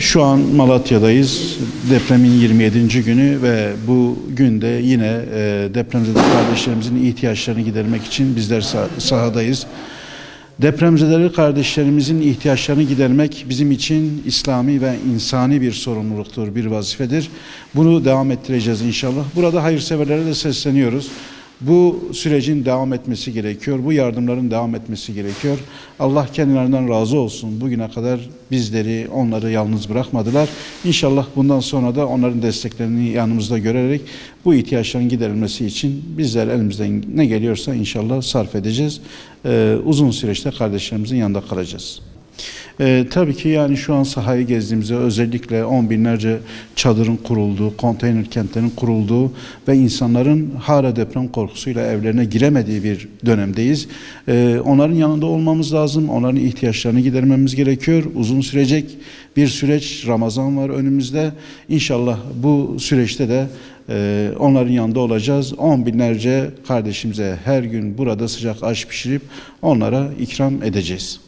Şu an Malatya'dayız. Depremin 27. günü ve bu günde yine depremzede kardeşlerimizin ihtiyaçlarını gidermek için bizler sahadayız. Depremzedeleri kardeşlerimizin ihtiyaçlarını gidermek bizim için İslami ve insani bir sorumluluktur, bir vazifedir. Bunu devam ettireceğiz inşallah. Burada hayırseverlere de sesleniyoruz. Bu sürecin devam etmesi gerekiyor. Bu yardımların devam etmesi gerekiyor. Allah kendilerinden razı olsun. Bugüne kadar bizleri, onları yalnız bırakmadılar. İnşallah bundan sonra da onların desteklerini yanımızda görerek bu ihtiyaçların giderilmesi için bizler elimizden ne geliyorsa inşallah sarf edeceğiz. Uzun süreçte kardeşlerimizin yanında kalacağız. Tabii ki yani şu an sahayı gezdiğimizde özellikle on binlerce çadırın kurulduğu, konteyner kentlerin kurulduğu ve insanların hala deprem korkusuyla evlerine giremediği bir dönemdeyiz. Onların yanında olmamız lazım, onların ihtiyaçlarını gidermemiz gerekiyor. Uzun sürecek bir süreç, Ramazan var önümüzde. İnşallah bu süreçte de onların yanında olacağız. On binlerce kardeşimize her gün burada sıcak aş pişirip onlara ikram edeceğiz.